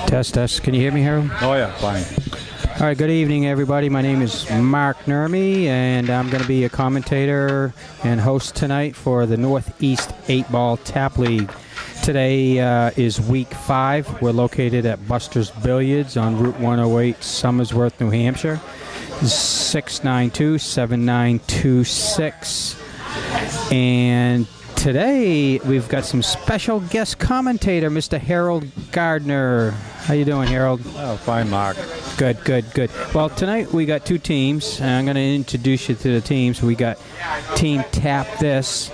Test, test. Can you hear me, Harold? Oh, yeah, fine. All right, good evening, everybody. My name is Mark Nurmi, and I'm going to be a commentator and host tonight for the Northeast 8-Ball Tap League. Today is week 5. We're located at Buster's Billiards on Route 108, Somersworth, New Hampshire. 692-7926. And today we've got some special guest commentator, Mr. Harold Gardner. How you doing, Harold? Oh, fine, Mark. Good, good, good. Well, tonight we got 2 teams, and I'm going to introduce you to the teams. We got Team Tap This,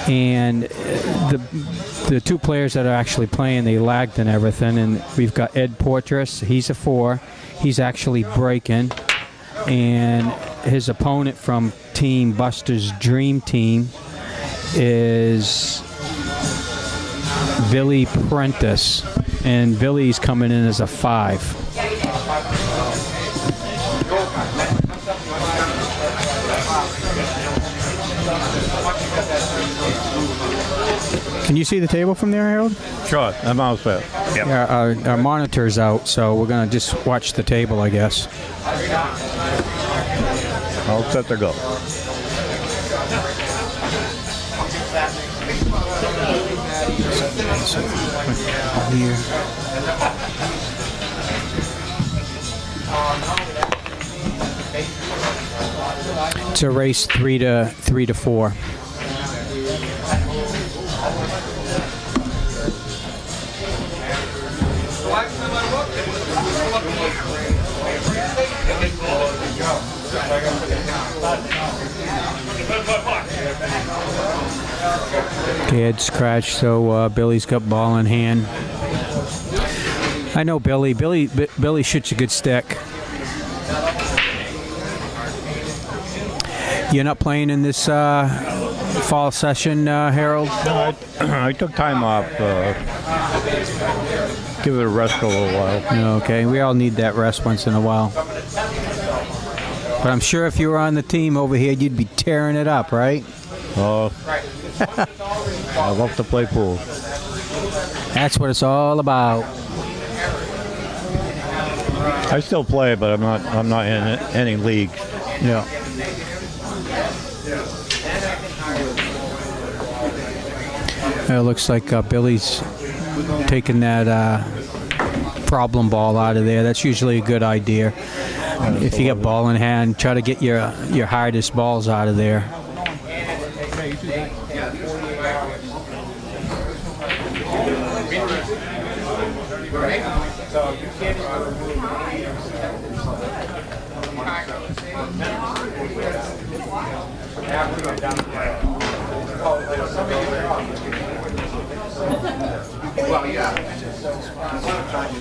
and the 2 players that are actually playing, they lagged and everything, and we've got Ed Portress. He's a 4. He's actually breaking, and his opponent from Team Buster's Dream Team is Billy Prentiss, and Billy's coming in as a 5. Can you see the table from there, Harold? Sure, I'm all set. Yep. Yeah, our monitor's out, so we're going to just watch the table, I guess. All set to go. Here. It's a race 3 to 4. Okay, Ed scratched, so Billy's got ball in hand. I know Billy. Billy shoots a good stick. You're not playing in this fall session, Harold? No, I took time off. Give it a rest a little while. Okay, we all need that rest once in a while. But I'm sure if you were on the team over here, you'd be tearing it up, right? Oh, I love to play pool. That's what it's all about. I still play, but I'm not in any leagues. Yeah. It looks like Billy's taking that problem ball out of there. That's usually a good idea. If you get ball in hand, try to get your hardest balls out of there.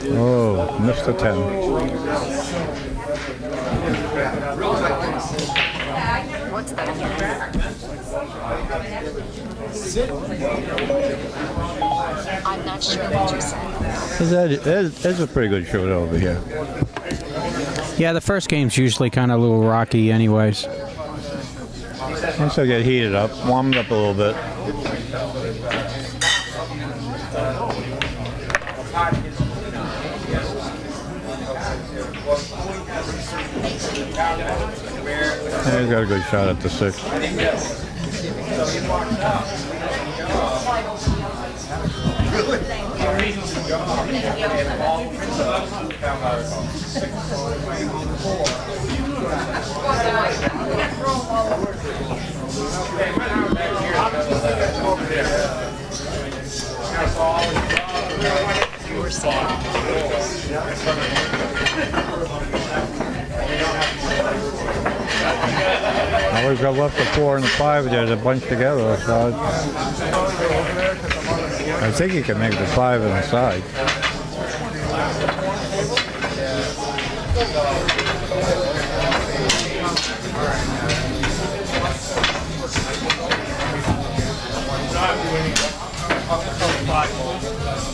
Oh, missed the 10. What's that? I'm not sure what you said. That's a pretty good show over here. Yeah, the first game's usually kind of a little rocky anyways. Once I get heated up, warmed up a little bit. Yeah, he's got a good shot at the 6. You were saying. I always got left the 4 and the 5. There's a bunch together, so I think you can make the 5 on the side.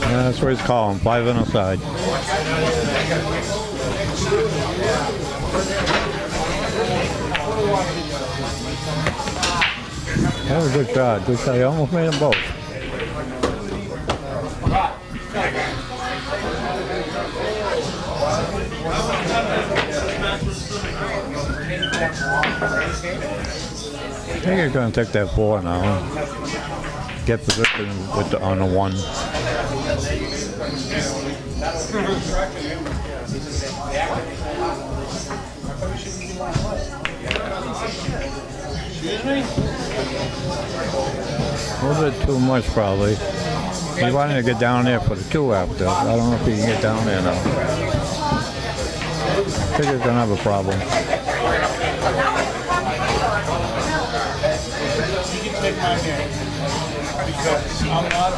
Yeah, that's what he's calling, 5 on the side. That was a good shot. Good shot. He almost made them both. I think he's going to take that 4 now. Get position with on the 1. A little bit too much, probably. He wanted to get down there for the 2 after. I don't know if he can get down there now. I think he's going to have a problem. Take my name because I'm not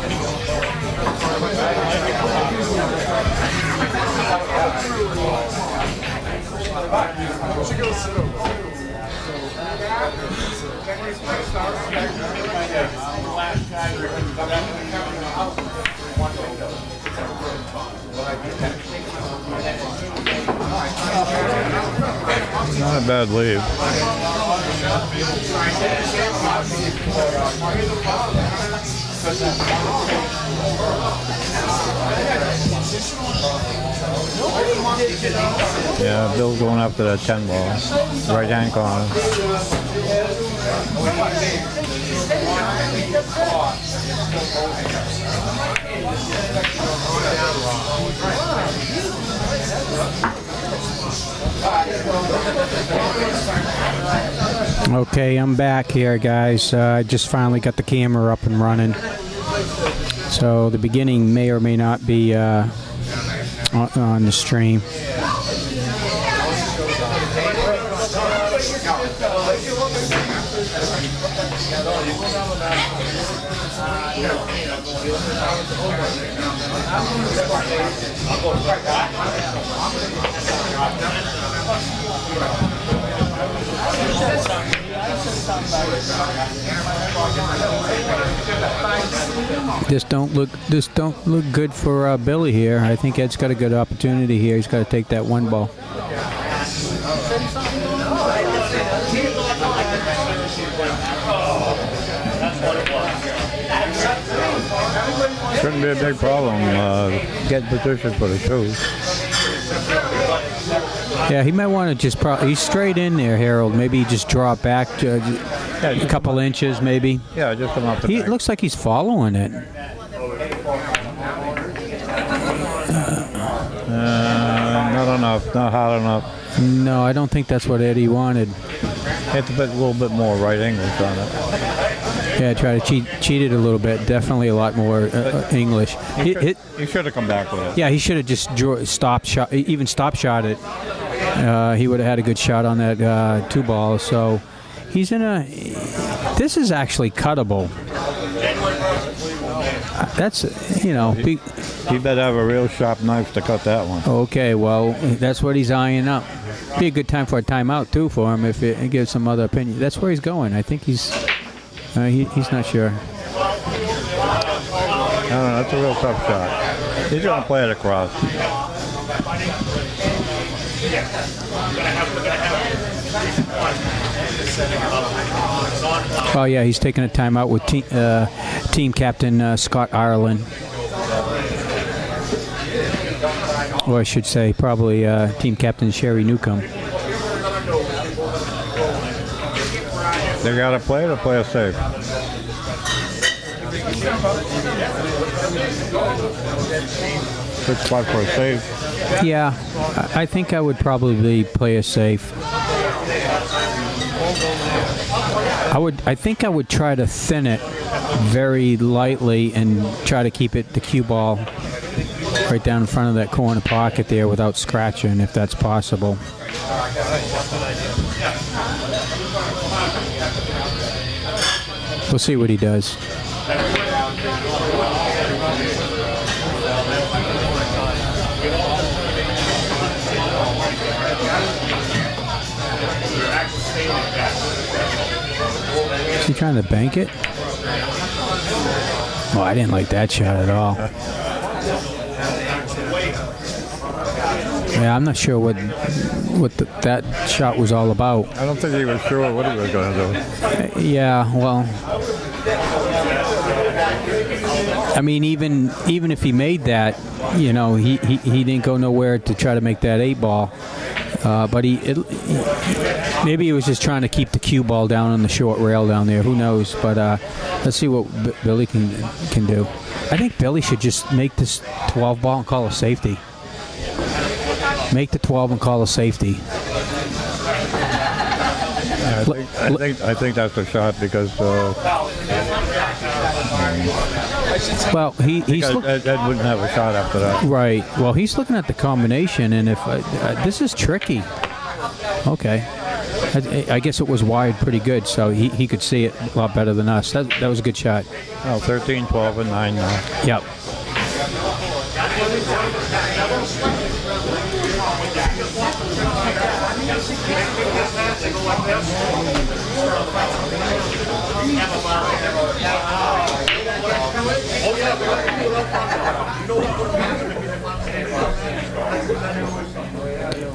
Not a bad lead. Yeah, Bill's going after that 10 ball. Right hand corner. Okay, I'm back here, guys. I just finally got the camera up and running. So the beginning may or may not be on the stream. This don't look good for Billy here. I think Ed's got a good opportunity here. He's got to take that 1 ball. Shouldn't be a big problem. Get position for the 2. Yeah, he might want to just he's straight in there, Harold. Maybe just drop back to a couple inches, maybe. Yeah, just come off the He back. looks like he's following it. Not enough. Not hard enough. No, I don't think that's what Eddie wanted. Hit a little bit more right English on it. Yeah, try to cheat it a little bit. Definitely a lot more English. He should have come back with it. Yeah, he should have just stop shot it. He would have had a good shot on that 2 ball. So he's in a. This is actually cuttable. That's He better have a real sharp knife to cut that one. Okay, well, that's what he's eyeing up. Be a good time for a timeout too for him if it gives some other opinion. That's where he's going. I think he's not sure. No, that's a real tough shot. He's going to play it across. Oh yeah, he's taking a timeout with team captain Scott Ireland. Or I should say, probably team captain Sherry Newcomb. They got to play it or play it safe? Good spot for a save. Yeah, I think I would probably play it safe. I think I would try to thin it very lightly and try to keep it the cue ball right down in front of that corner pocket there without scratching, if that's possible. We'll see what he does. Is he trying to bank it? Oh, I didn't like that shot at all. Yeah, I'm not sure what that shot was all about. I don't think he was sure what he was going to do. Yeah, well, I mean, even if he made that, you know, he didn't go nowhere to try to make that 8-ball. But maybe he was just trying to keep the cue ball down on the short rail down there. Who knows? But let's see what Billy can do. I think Billy should just make this 12 ball and call a safety. Make the 12 and call a safety. I think that's a shot because. Well, he's Ed wouldn't have a shot after that. Right. Well, he's looking at the combination, and if this is tricky. Okay. I guess it was wired pretty good, so he could see it a lot better than us. That was a good shot. Oh, 13, 12, and 9 now. Yep.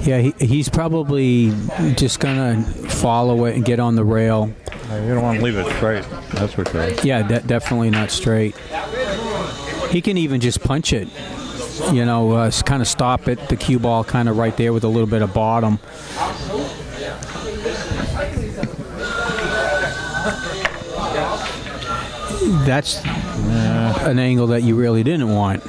Yeah, he's probably just gonna follow it and get on the rail. You don't want to leave it straight. That's for sure. Yeah, definitely not straight. He can even just punch it. You know, kind of stop it. The cue ball kind of right there with a little bit of bottom. That's an angle that you really didn't want.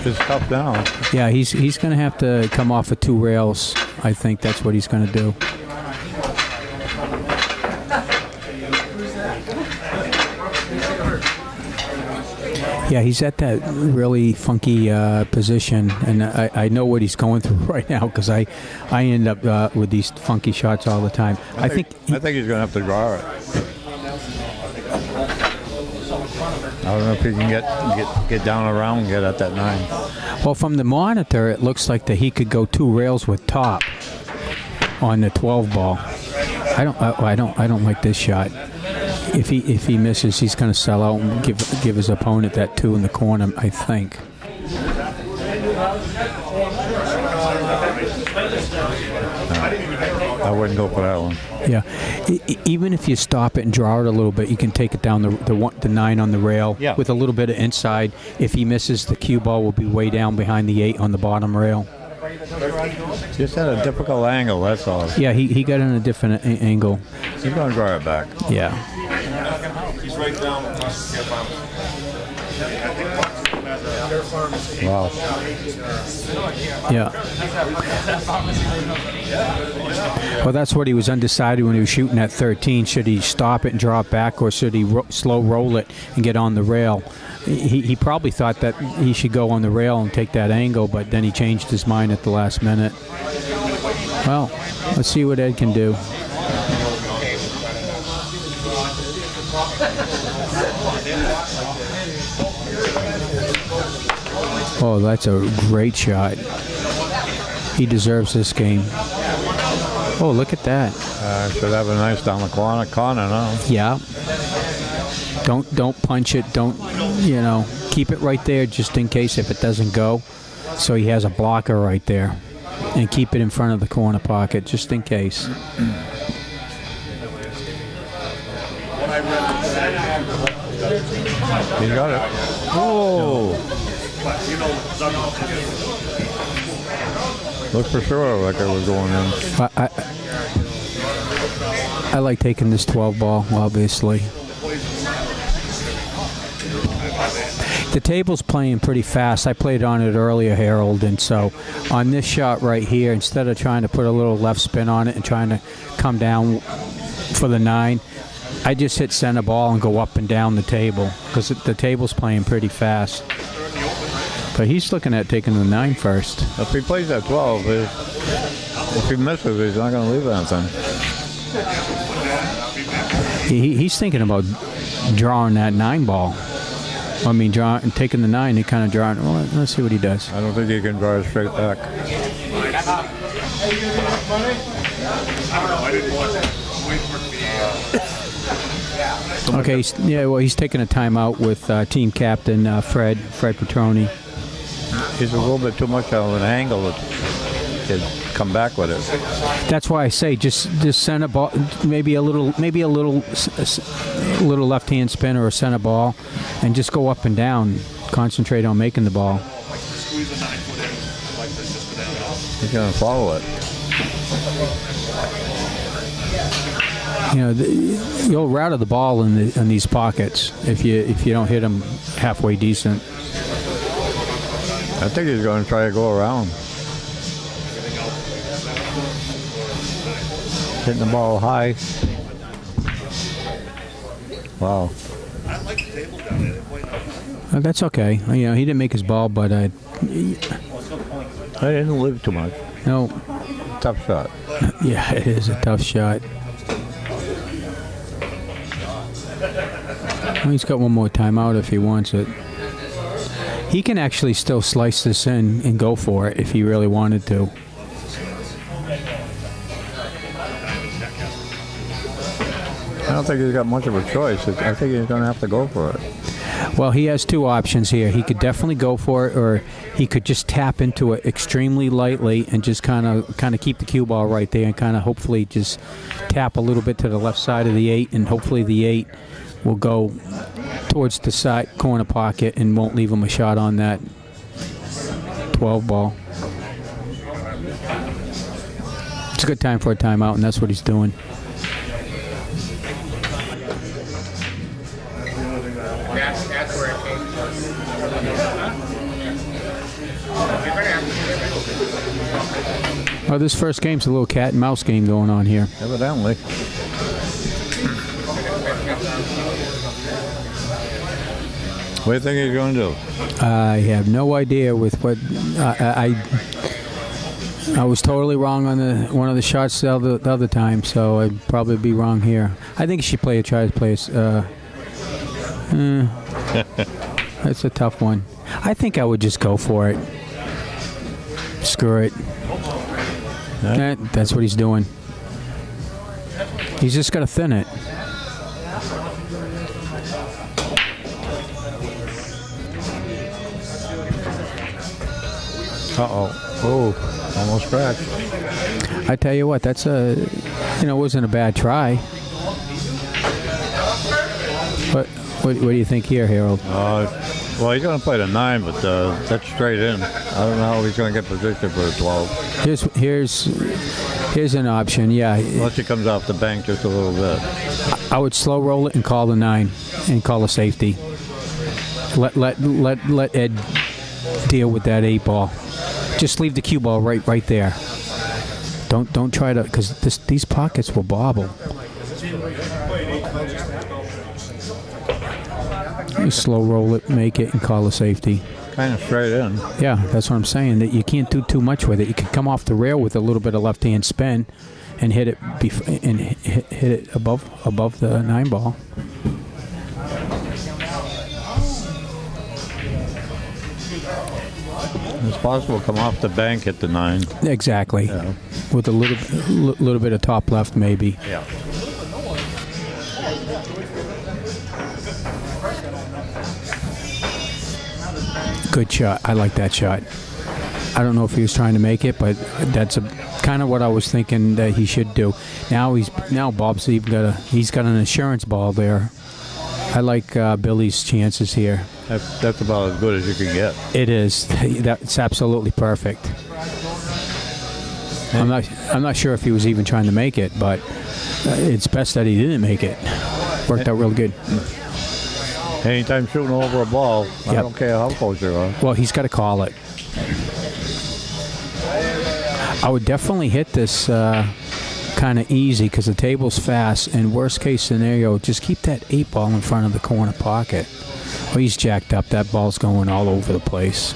It's tough down. Yeah, he's going to have to come off of 2 rails. I think that's what he's going to do. Yeah, he's at that really funky position, and I know what he's going through right now because I end up with these funky shots all the time. I think he's going to have to draw it. I don't know if he can get down around and get at that 9. Well, from the monitor, it looks like that he could go 2 rails with top on the 12 ball. I don't like this shot. If he misses, he's going to sell out and give his opponent that 2 in the corner, I think. I wouldn't go for that one. Yeah, even if you stop it and draw it a little bit, you can take it down the 9 on the rail with a little bit of inside. If he misses, the cue ball will be way down behind the 8 on the bottom rail. Just at a difficult angle, that's all. Yeah, he got in a different angle. He's going to draw it back. Yeah. He's right down. Wow. Yeah. Well, that's what he was undecided when he was shooting at 13. Should he stop it and draw it back, or should he slow roll it and get on the rail? He probably thought that he should go on the rail and take that angle, but then he changed his mind at the last minute. Well, let's see what Ed can do. Oh, that's a great shot. He deserves this game. Oh, look at that. Should have a nice down the corner now. Yeah. Don't punch it. Don't, keep it right there just in case if it doesn't go. So he has a blocker right there. And keep it in front of the corner pocket just in case. He got it. Oh! Looked for sure like it was going in. I like taking this 12 ball, obviously. The table's playing pretty fast. I played on it earlier, Harold, and so on this shot right here, instead of trying to put a little left spin on it and trying to come down for the 9, I just hit center ball and go up and down the table because the table's playing pretty fast. But he's looking at taking the 9 first. If he plays that 12, if he misses, he's not going to leave anything. He's thinking about drawing that 9 ball. I mean, taking the 9, he kind of drawing. Well, let's see what he does. I don't think he can draw it straight back. Okay, he's taking a timeout with team captain Fred Petroni. he's a little bit too much of an angle to come back with it. That's why I say just send a ball, maybe a little left-hand spin or a center ball, and just go up and down. Concentrate on making the ball. He's going to follow it. You know, you'll rattle the ball in these pockets if you don't hit them halfway decent. I think he's going to try to go around. Hitting the ball high. Wow. That's okay. You know, he didn't make his ball, but I didn't live too much. no. Tough shot. Yeah, it is a tough shot. Well, he's got one more timeout if he wants it. He can actually still slice this in and go for it if he really wanted to. I don't think he's got much of a choice. I think he's going to have to go for it. Well, he has two options here. He could definitely go for it, or he could just tap into it extremely lightly and just kind of keep the cue ball right there and kind of hopefully just tap a little bit to the left side of the 8, and hopefully the 8 will go towards the side corner pocket and won't leave him a shot on that 12 ball. It's a good time for a timeout, and that's what he's doing. That's where it came from. Well, this first game's a little cat and mouse game going on here. Evidently. What do you think he's going to do? I have no idea with what I was totally wrong on one of the shots the other time, so I'd probably be wrong here. I think he should try to play. That's a tough one. I think I would just go for it. Screw it. That's what he's doing. He's just got to thin it. Oh, almost scratched. I tell you what, that's it wasn't a bad try. But what do you think here, Harold? Well, he's going to play the 9, but that's straight in. I don't know how he's going to get positioned for the 12. Here's an option, yeah. Unless he comes off the bank just a little bit. I would slow roll it and call the 9 and call a safety. Let Ed deal with that 8 ball. Just leave the cue ball right there. Don't try to, because these pockets will bobble. You slow roll it, make it, and call a safety. Kind of straight in. Yeah, that's what I'm saying. That you can't do too much with it. You can come off the rail with a little bit of left-hand spin, and hit it hit it above the 9 ball. It's possible to come off the bank at the 9. Exactly. Yeah. With a little bit of top left, maybe. Yeah. Good shot. I like that shot. I don't know if he was trying to make it, but that's kind of what I was thinking that he should do. Now Bob's even he's got an insurance ball there. I like Billy's chances here. That's about as good as you can get. It is. That's absolutely perfect. I'm not sure if he was even trying to make it, but it's best that he didn't make it. Worked out real good. Anytime shooting over a ball, I don't care how close you are. Well, he's got to call it. I would definitely hit this kind of easy because the table's fast, and worst case scenario, just keep that 8 ball in front of the corner pocket. Oh, he's jacked up. That ball's going all over the place.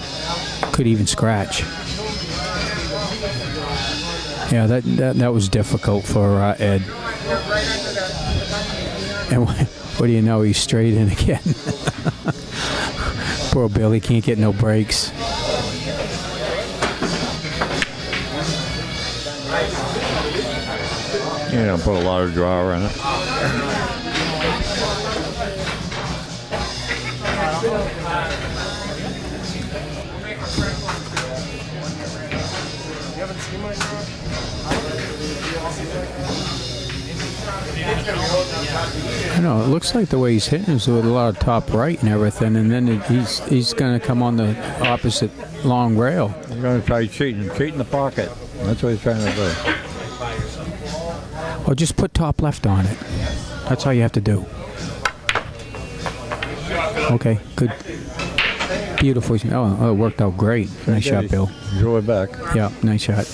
Could even scratch. Yeah, that was difficult for Ed. And what do you know? He's straight in again. Poor Billy can't get no breaks. You know, put a lot of draw in it. haven't seen my car? I know, it looks like the way he's hitting is with a lot of top right and everything, and then he's going to come on the opposite long rail. He's going to try cheat in the pocket. That's what he's trying to do. Or just put top left on it. That's all you have to do. Okay, good. Beautiful. Oh, it worked out great. Nice shot, Bill. Drew it back. Yeah, nice shot.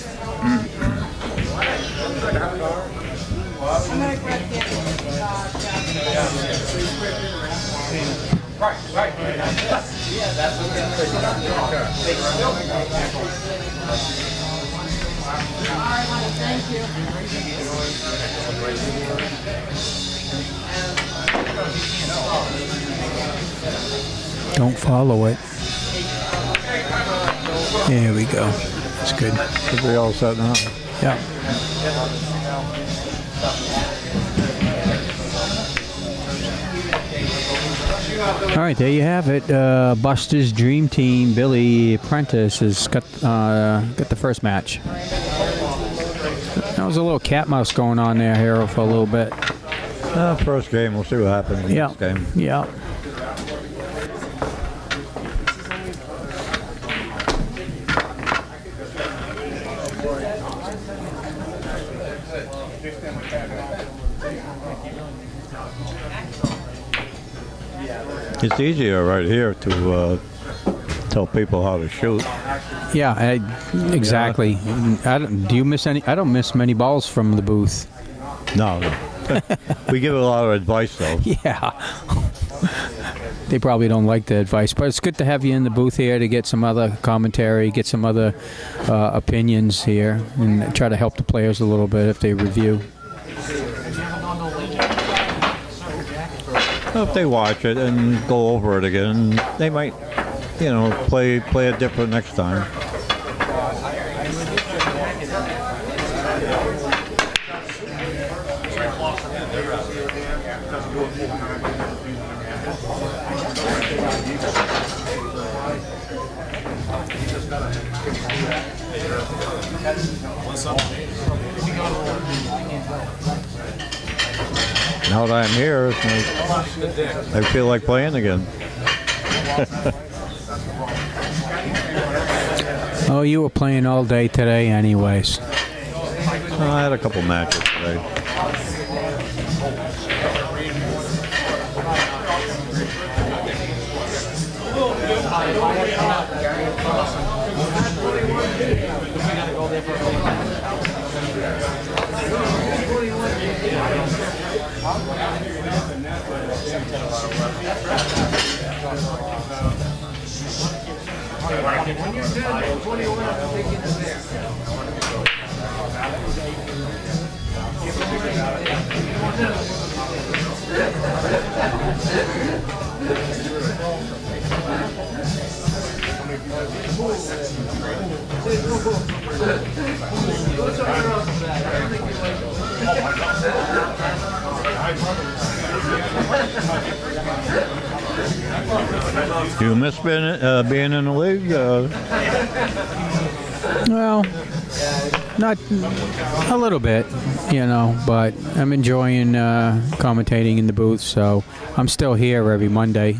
Don't follow it. There we go. That's good. Should be all set now. Yeah. All right, there you have it. Buster's Dream Team, Billy Prentiss has got the first match. That was a little cat mouse going on there, Harold, for a little bit. First game, we'll see what happens in the next game. Yeah. It's easier right here to tell people how to shoot. Yeah, exactly. Do you miss any? I don't miss many balls from the booth. No. We give a lot of advice, though. Yeah. They probably don't like the advice, but it's good to have you in the booth here to get some other commentary, get some other opinions here, and try to help the players a little bit if they review. Well, if they watch it and go over it again, they might, play it different next time. Now that I'm here, I feel like playing again. Oh, you were playing all day today anyways. I had a couple matches today. Do you miss being in the league? Well, not a little bit, but I'm enjoying commentating in the booth, so I'm still here every Monday.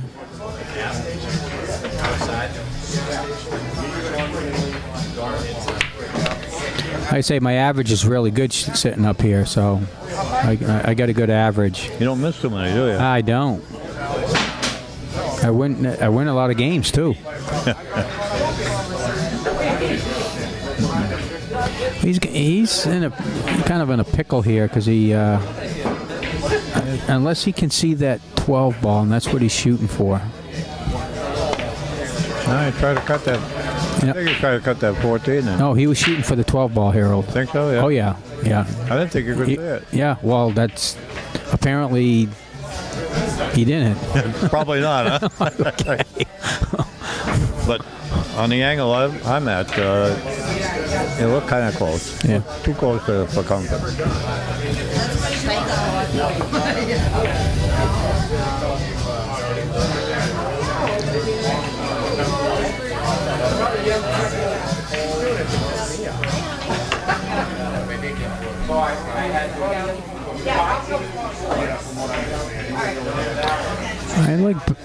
I say my average is really good sitting up here, so I got a good average. You don't miss too many, do you? I don't. I win a lot of games too. He's in a kind of in a pickle here because he unless he can see that 12 ball, and that's what he's shooting for. No, he tried to cut that. Yep. I think he tried to cut that 14. No, he was shooting for the 12 ball, Harold. Think so? Yeah. Oh yeah. I didn't think you could see it. Yeah. Well, that's apparently he didn't. Probably not, huh? Okay. But on the angle I'm at, it looked kind of close. Yeah. Too close for comfort.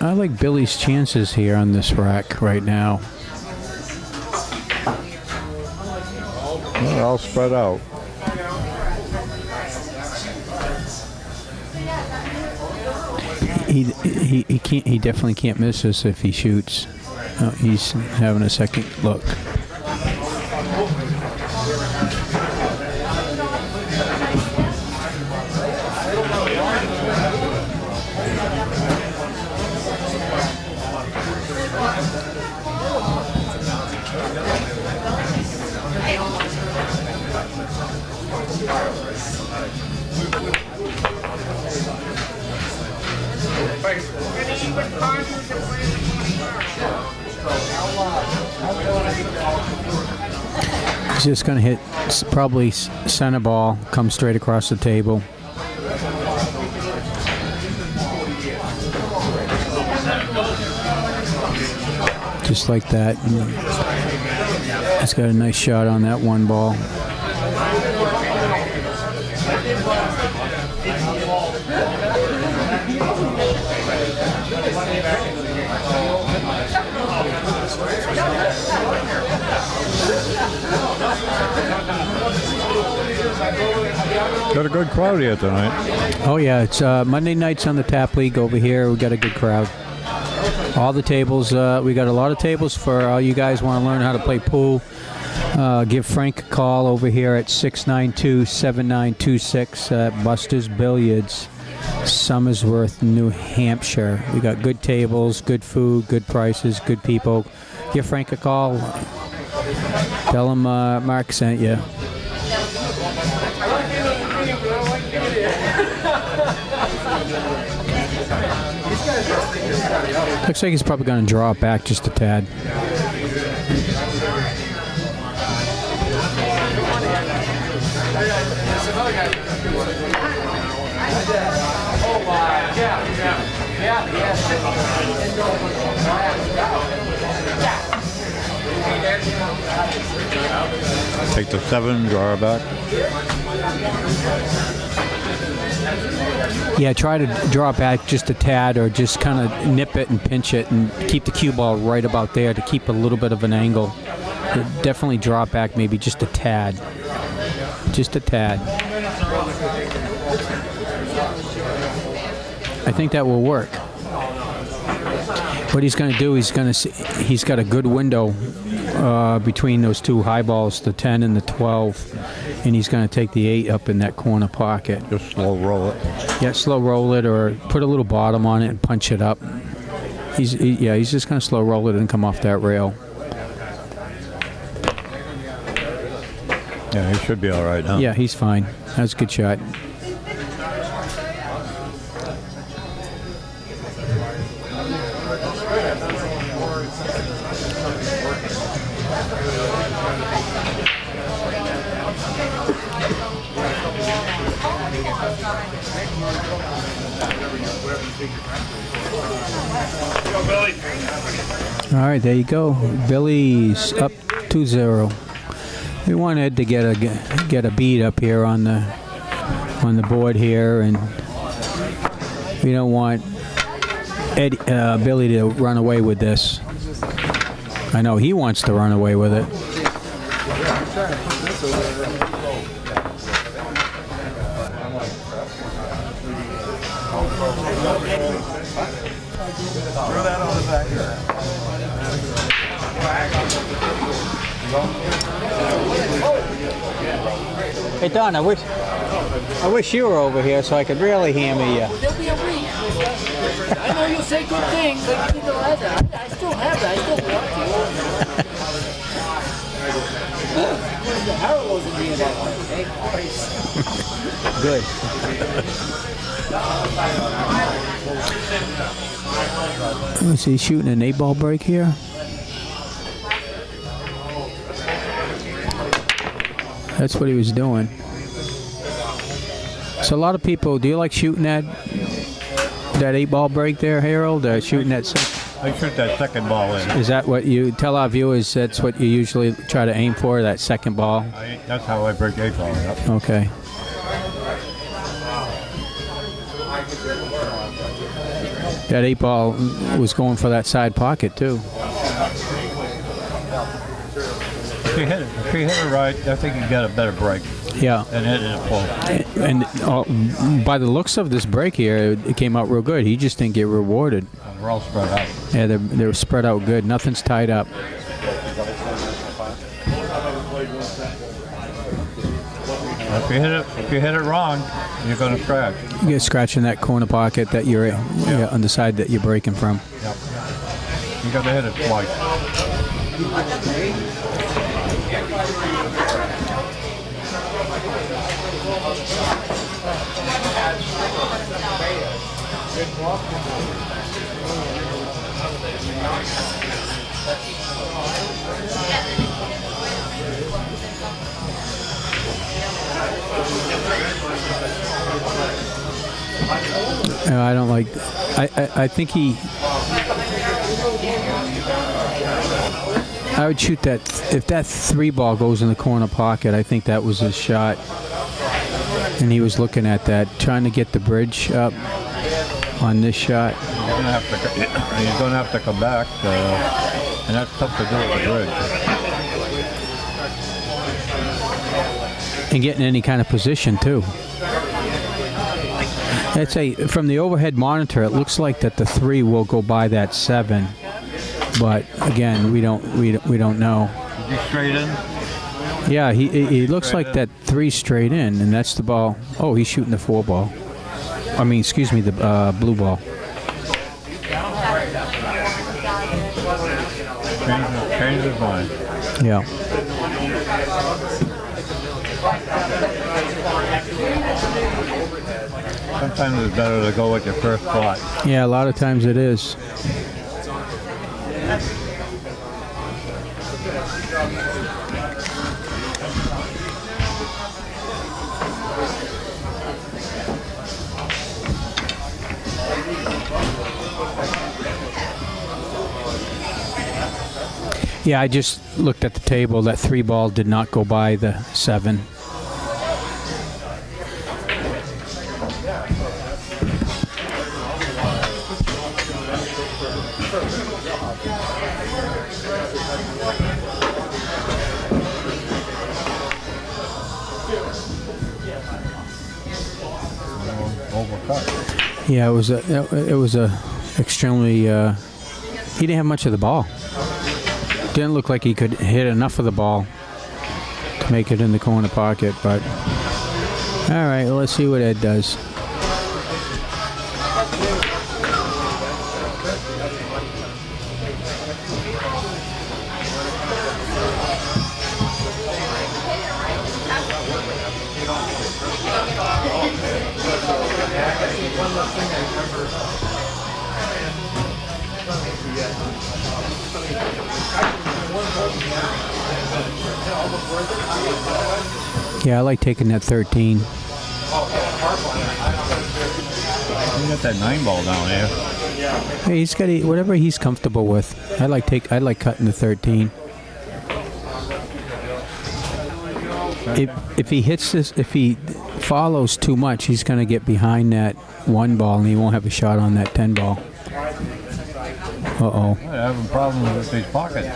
I like Billy's chances here on this rack right now. They're all spread out. He can't. He definitely can't miss this if he shoots. Oh, he's having a second look. He's just going to hit probably center ball, come straight across the table. Just like that. And he's got a nice shot on that one ball. Got a good crowd here tonight. Oh yeah, it's Monday nights on the Tap League over here. We got a good crowd. All the tables, we got a lot of tables for all you guys want to learn how to play pool. Give Frank a call over here at 692-7926 at Buster's Billiards, Somersworth, New Hampshire. We got good tables, good food, good prices, good people. Give Frank a call. Tell him Mark sent you. Looks like he's probably going to draw it back just a tad. Take the 7, draw it back. Yeah, try to draw it back just a tad, or just kind of nip it and pinch it and keep the cue ball right about there to keep a little bit of an angle. Definitely draw it back maybe just a tad. Just a tad. I think that will work. What he's going to do, he's got a good window between those two high balls, the 10 and the 12, and he's going to take the 8 up in that corner pocket. Just slow roll it. Yeah, slow roll it, or put a little bottom on it and punch it up. He's just going to slow roll it and come off that rail. Yeah, he should be all right now. Yeah, he's fine. That's a good shot. All right, there you go. Billy's up 2-0. We wanted to get a beat up here on the board here, and we don't want Billy to run away with this. I know he wants to run away with it. Throw that on the back here. Hey Don, I wish you were over here so I could really hammer you. There'll be a week. I know you'll say good things, but you still have that. I still have that. I still want to. Harold wasn't being that way. Good. Is he shooting an 8-ball break here? That's what he was doing. So a lot of people, do you like shooting that 8-ball break there, Harold? Shooting that I shoot that second ball in. Is that what you tell our viewers? That's what you usually try to aim for, that second ball? That's how I break 8 ball. Yep. Okay. That 8 ball was going for that side pocket too. If you hit it right, I think you get a better break. Yeah. And hit it full. And by the looks of this break here, it came out real good. He just didn't get rewarded. We're all spread out. Yeah, they're spread out good. Nothing's tied up. If you hit it wrong, you're going to scratch. You get scratch in that corner pocket that you're on the side that you're breaking from. Yep. You got to hit it twice. I don't like. I think he. I would shoot that if that 3 ball goes in the corner pocket. I think that was his shot, and he was looking at that, trying to get the bridge up on this shot. He's going to have to come back, and that's tough to do with the bridge. And getting any kind of position too. I'd say from the overhead monitor, it looks like that the 3 will go by that 7, but again, we don't know. Is he straight in? Yeah, he looks like that 3 straight in, and that's the ball. Oh, he's shooting the 4 ball. I mean, excuse me, the blue ball. Change his mind. Yeah. Sometimes it's better to go with your first thought. Yeah, a lot of times it is. Yeah, I just looked at the table. That 3 ball did not go by the 7. Yeah, it was a extremely. He didn't have much of the ball. Didn't look like he could hit enough of the ball to make it in the corner pocket. But all right, well, let's see what Ed does. Yeah, I like taking that 13. You got that 9 ball down there. Hey, he's got whatever he's comfortable with. I like cutting the 13. If he hits this, if he follows too much, he's going to get behind that 1 ball and he won't have a shot on that 10 ball. Uh-oh. I'm having problems with these pockets.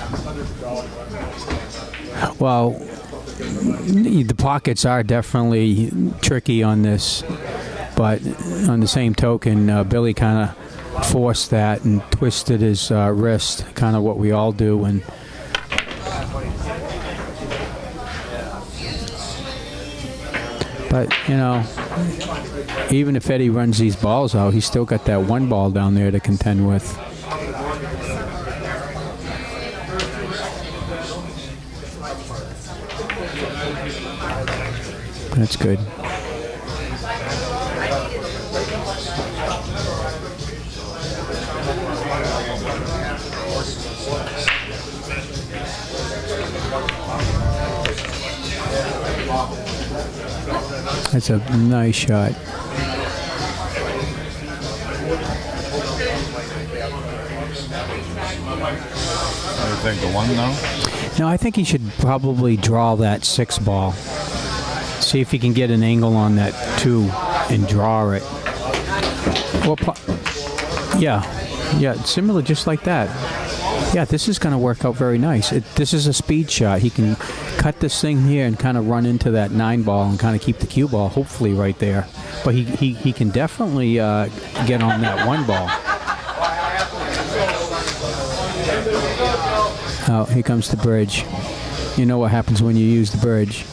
Well, the pockets are definitely tricky on this, but on the same token, Billy kind of forced that and twisted his wrist, kind of what we all do. And but you know, even if Eddie runs these balls out, he's still got that 1 ball down there to contend with. That's good. That's a nice shot. What do you think, the 1 now? No, I think he should probably draw that 6 ball. See if he can get an angle on that 2 and draw it. Well, Yeah, similar, just like that. Yeah, this is going to work out very nice. This is a speed shot. He can cut this thing here and kind of run into that 9 ball and kind of keep the cue ball, hopefully, right there. But he can definitely get on that 1 ball. Oh, here comes the bridge. You know what happens when you use the bridge.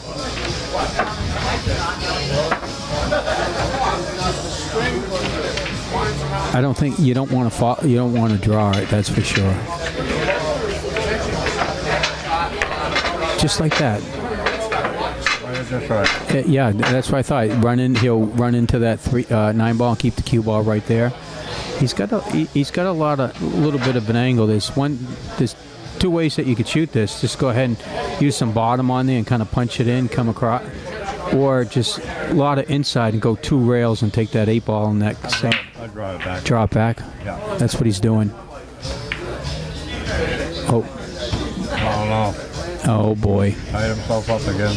I don't think you don't want to draw it. That's for sure. Just like that. Yeah, that's what I thought. He'll run into that 9 ball and keep the cue ball right there. He's got a little bit of an angle. There's 2 ways that you could shoot this. Just go ahead and use some bottom on there and kind of punch it in, come across, or just a lot of inside and go 2 rails and take that 8 ball and that same. I'd draw it back. Draw it back. Yeah. That's what he's doing. Oh. Oh no. Oh boy. Tied himself up again.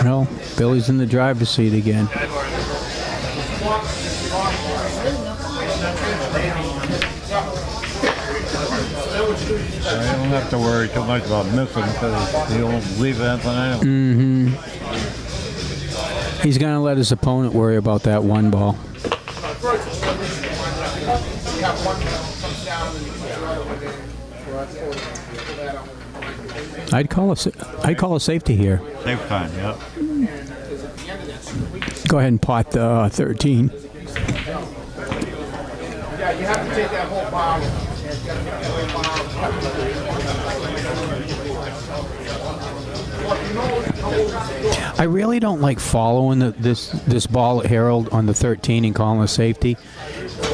Well, Billy's in the driver's seat again. You don't have to worry too much about missing because he won't leave anything anyway. He's going to let his opponent worry about that 1 ball. I'd call a safety here. Safe time, yeah. Go ahead and pot the 13. Yeah, you have to take that whole bottle. I really don't like following this ball at Harold on the 13 and calling a safety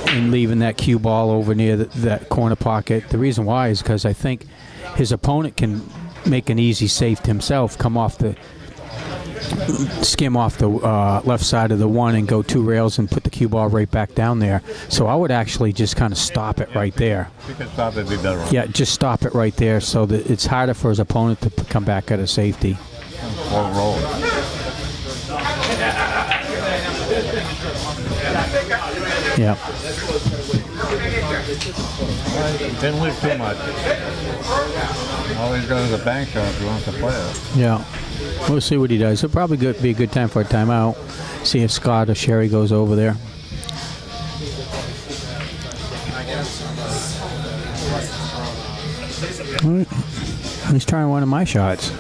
and leaving that cue ball over near that corner pocket. The reason why is because I think his opponent can make an easy safe himself, skim off the left side of the 1 and go 2 rails and put the cue ball right back down there. So I would actually just kind of stop it right there. If you could stop it, it'd be better. Yeah, just stop it right there so that it's harder for his opponent to come back at a safety. Or roll. Yeah. Didn't leave too much. All he's got is a bank shot if he wants to play it. Yeah. We'll see what he does. It'll probably be a good time for a timeout. See if Scott or Sherry goes over there. All right. He's trying one of my shots.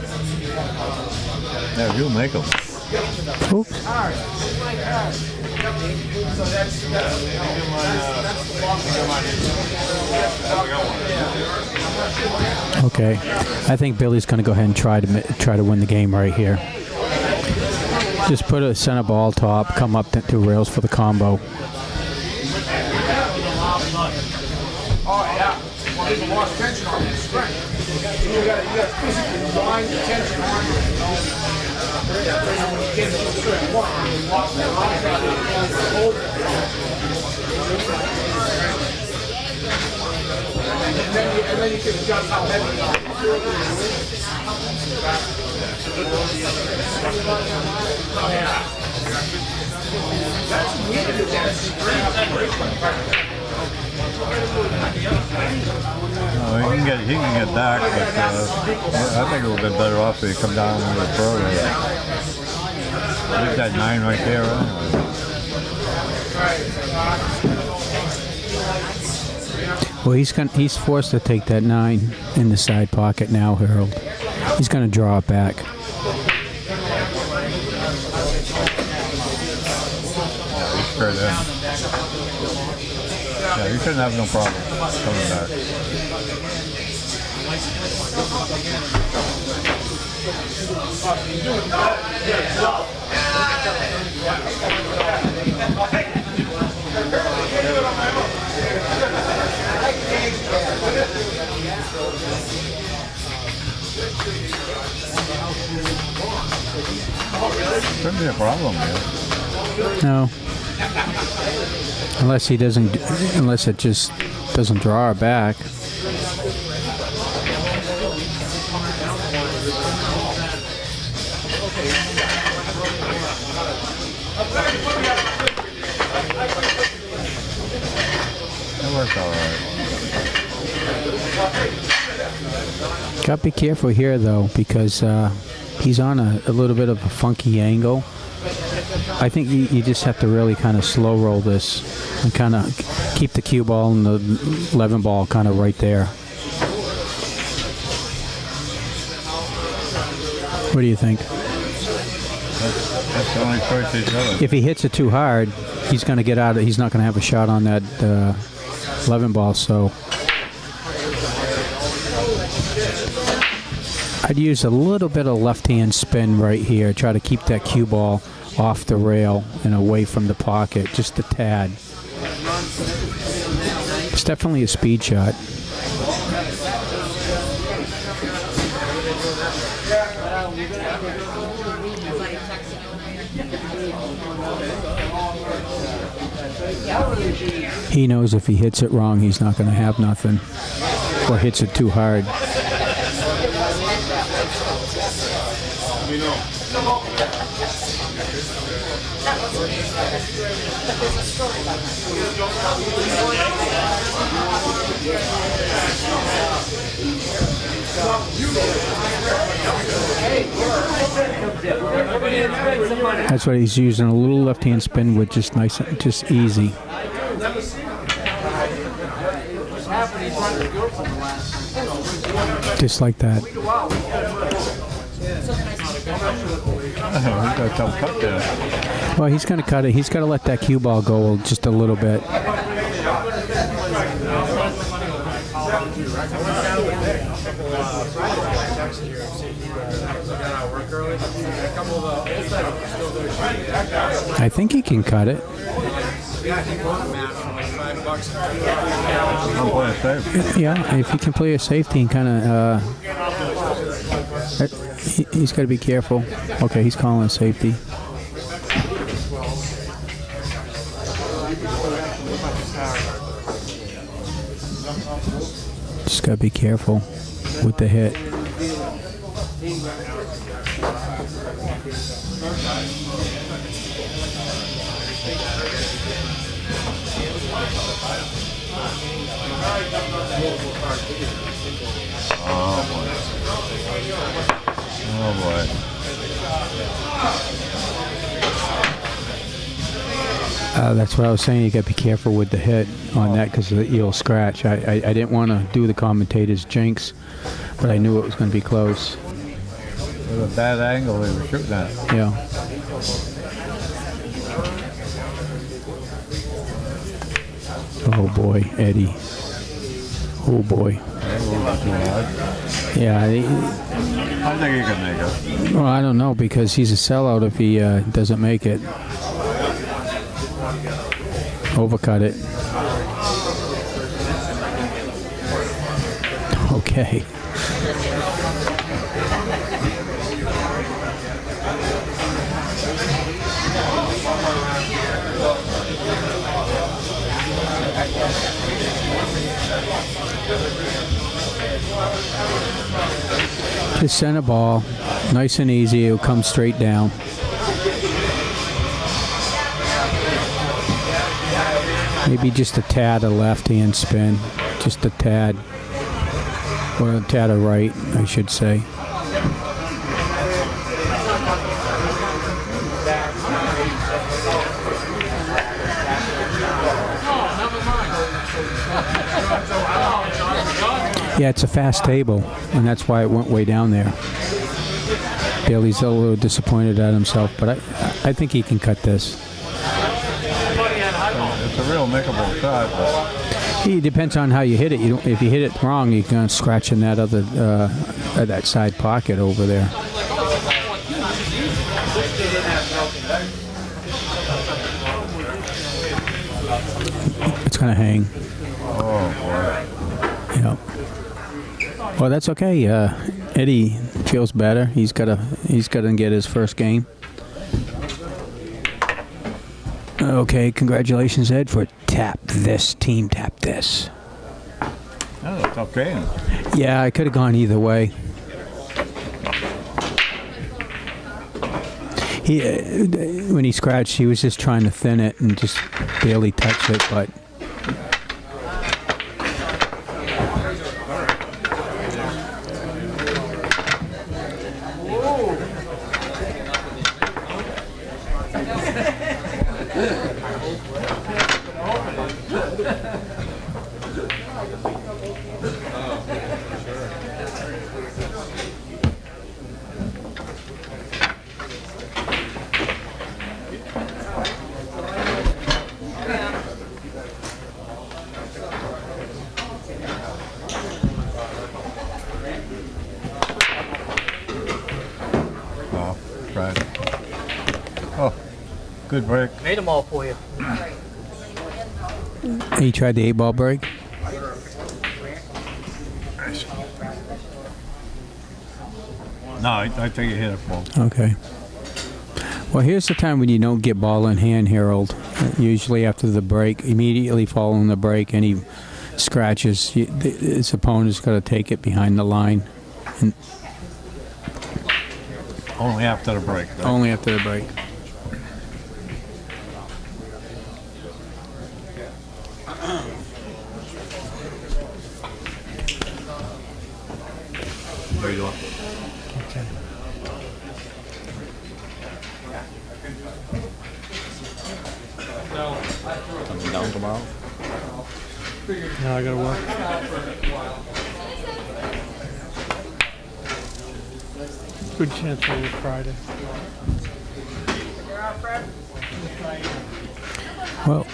Yeah, you make them. Oops. Okay, I think Billy's going to go ahead and try to win the game right here. Just put a center ball top, come up to 2 rails for the combo. Oh, yeah. Well, there's a lot of tension on this strength. You got physically wind the tension on you, you know. When you get to a certain point, you lock that line out and hold it. And then you can adjust how heavy you are. Oh, yeah. That's weird. He can get back, but I think it would have been better off if he come down a little further. Leave that 9 right there. Well, he's forced to take that 9 in the side pocket now, Harold. He's going to draw it back. He's straight in. Yeah, you shouldn't have no problem coming back. Shouldn't be a problem, man. No. Unless he doesn't, unless it just doesn't draw her back. It worked all right. Got to be careful here, though, because he's on a little bit of a funky angle. I think you just have to really kind of slow roll this and kind of keep the cue ball and the 11 ball kind of right there. What do you think? That's the only choice he's got. If he hits it too hard, he's going to get out of. He's not going to have a shot on that 11 ball. So I'd use a little bit of left-hand spin right here. Try to keep that cue ball off the rail and away from the pocket, just a tad. It's definitely a speed shot. He knows if he hits it wrong, he's not going to have nothing, or hits it too hard. That's what he's using, a little left-hand spin with just nice, just easy. Just like that. He's got a tough cut there. Well, he's going to cut it. He's got to let that cue ball go just a little bit. I think he can cut it. I'm playing safe. Yeah, if he can play a safety and kind of, he's got to be careful. Okay, he's calling a safety. Just got to be careful with the hit. Oh boy. Oh boy. That's what I was saying. You got to be careful with the hit on that because you'll scratch. I didn't want to do the commentator's jinx, but I knew it was going to be close. With a bad angle he was shooting at. Yeah. Oh boy, Eddie. Oh boy. Yeah. I think he can make it. Well, I don't know because he's a sellout if he doesn't make it. Overcut it. Okay. Just send a ball, nice and easy. It'll come straight down. Maybe just a tad of left-hand spin, just a tad, or a tad of right, I should say. Yeah, it's a fast table, and that's why it went way down there. Bailey's a little disappointed at himself, but I think he can cut this. It's a real makeable shot, but It depends on how you hit it. If you hit it wrong, you're going to scratch in that other that side pocket over there. It's going to hang. oh boy. Yeah. Well, that's okay. Eddie feels better. He's got to get his first game. Okay, congratulations, Ed, for team tap this. That was a tough game. Yeah, I could have gone either way. When he scratched, he was just trying to thin it and just barely touch it, but. Good break. Made them all for you. He tried the 8-ball break. No, I think you hit it full. Okay. Well, here's the time when you don't get ball in hand, Harold. Usually after the break, immediately following the break, and he scratches, his opponent's got to take it behind the line. And only after the break. Right? Only after the break. How you doing? Okay. Coming down tomorrow? No, I gotta work. Good chance I'll work Friday. Well,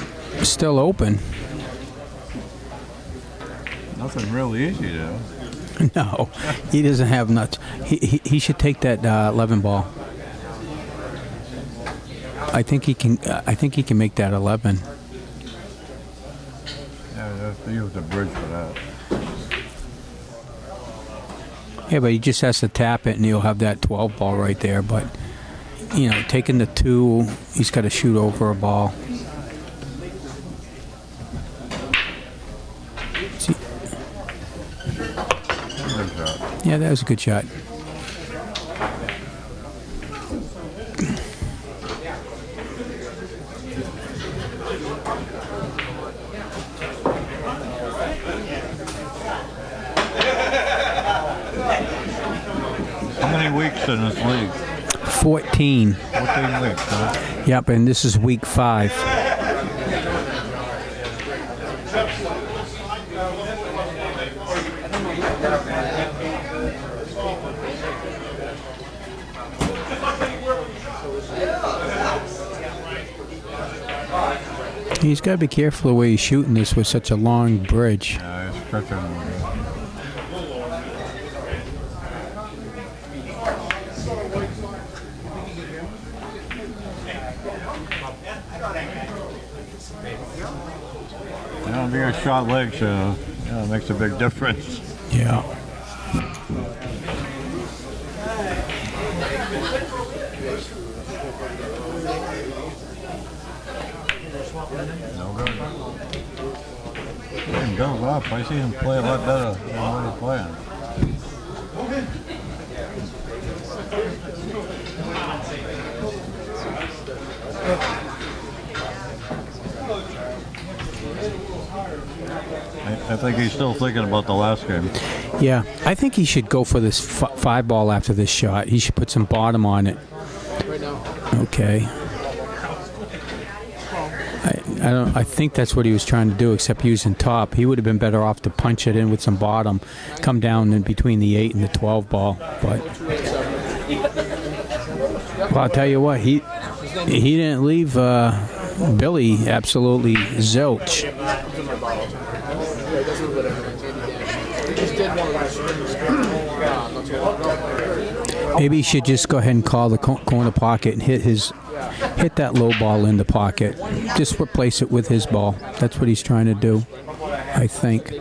still open. Nothing real easy, though. No, he doesn't have nuts. He should take that 11 ball. I think he can. I think he can make that 11. Yeah, you have to use the bridge for that. Yeah, but he just has to tap it, and he'll have that 12 ball right there. But you know, taking the 2, he's got to shoot over a ball. See? Good shot. Yeah, that was a good shot. How many weeks in this league? 14. 14 weeks, huh? Yep, and this is week 5. He's got to be careful the way he's shooting this with such a long bridge. Yeah, he's stretching a little bit. You know, being a short legs, it makes a big difference. Yeah. No good. He build up. I see him play a lot better than what he's playing. I think he's still thinking about the last game. Yeah, I think he should go for this 5 ball after this shot. He should put some bottom on it. Okay. I think that's what he was trying to do, except using top. He would have been better off to punch it in with some bottom, come down in between the 8 and the 12 ball. But well, I'll tell you what, he didn't leave Billy absolutely zilch. Maybe he should just go ahead and call the corner pocket and hit that low ball in the pocket. Just replace it with his ball. That's what he's trying to do, I think.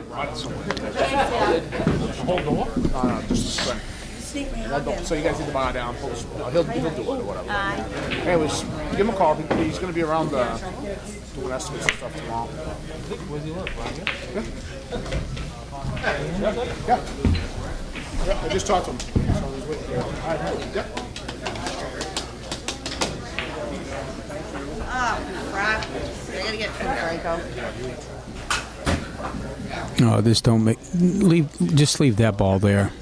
sneak me I hug don't, him. so you guys need to buy down. He'll do it or whatever. Aye. Anyways, give him a call. He's going to be around doing estimates and stuff tomorrow. Where's he live? Yeah. I just talked to him. So he's waiting. Yeah. Oh, crap. I gotta get Franco. No, this don't make just leave that ball there.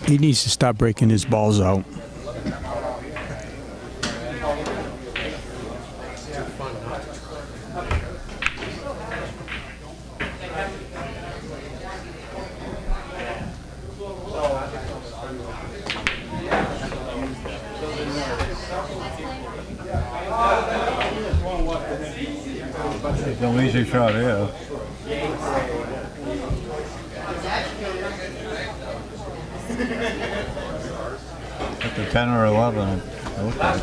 He needs to stop breaking his balls out. It's an easy shot here. At the 10 or 11. Okay.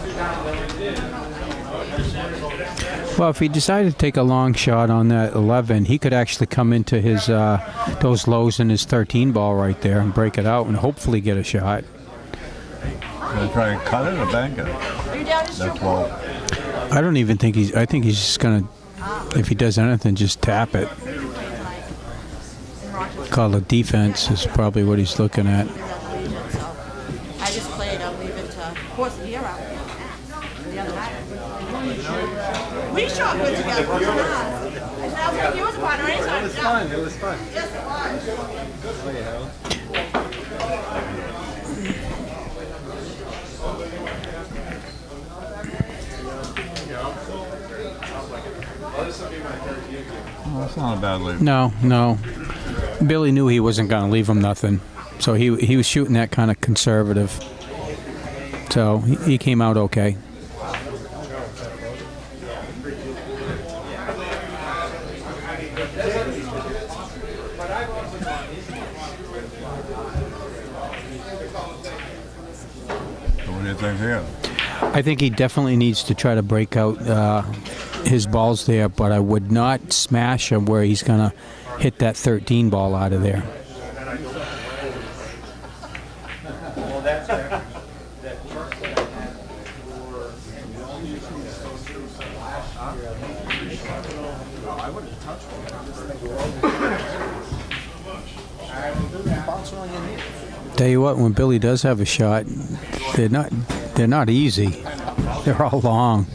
Well, if he decided to take a long shot on that 11, he could actually come into his those lows in his 13 ball right there and break it out and hopefully get a shot. Gonna try and cut it or bank it? That 12. I don't even think I think he's just gonna, if he does anything, just tap it. Call it defense is probably what he's looking at. I just played. I'll leave it to horse the year out. The other night. We shot good together. And that was he was a partner anytime. It was fun. It was fun. Yes, it was. Oh, yeah. Well, that's not a bad lead. No. Billy knew he wasn't going to leave him nothing, so he was shooting that kind of conservative. So he came out okay. So what do you think here? I think he definitely needs to try to break out his balls there, but I would not smash him where he's going to hit that 13 ball out of there. Tell you what, when Billy does have a shot, they're not easy. They're all long.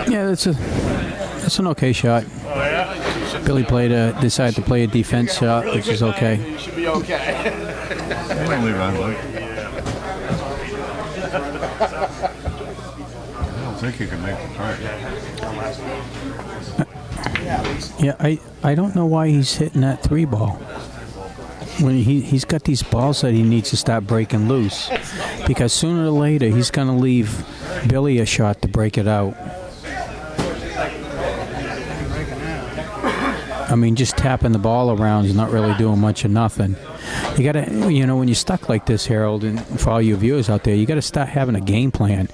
Yeah, that's an okay shot. Billy decided to play a defense shot, which is okay. You should be okay. I don't leave that look. I don't think you can make the try. Yeah, I don't know why he's hitting that 3 ball. When he's got these balls that he needs to start breaking loose, because sooner or later he's going to leave Billy a shot to break it out. I mean, just tapping the ball around is not really doing much of nothing. You got to, when you're stuck like this, Harold, and for all you viewers out there, you got to start having a game plan.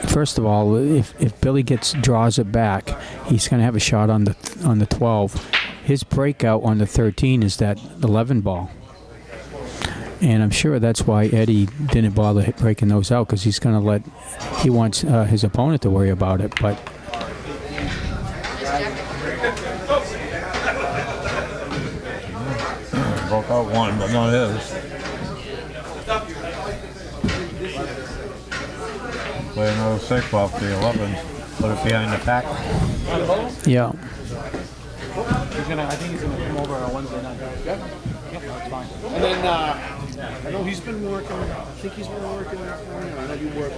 First of all, if Billy draws it back, he's going to have a shot on the 12. His breakout on the 13 is that 11 ball. And I'm sure that's why Eddie didn't bother breaking those out, because he wants his opponent to worry about it. But Broke out one, but not his. Play another 6 off the 11. Put it behind the pack. Yeah. I think he's gonna come over on Wednesday night. Yeah. That's fine. And then I know he's been working. I think he's been working. I know you work.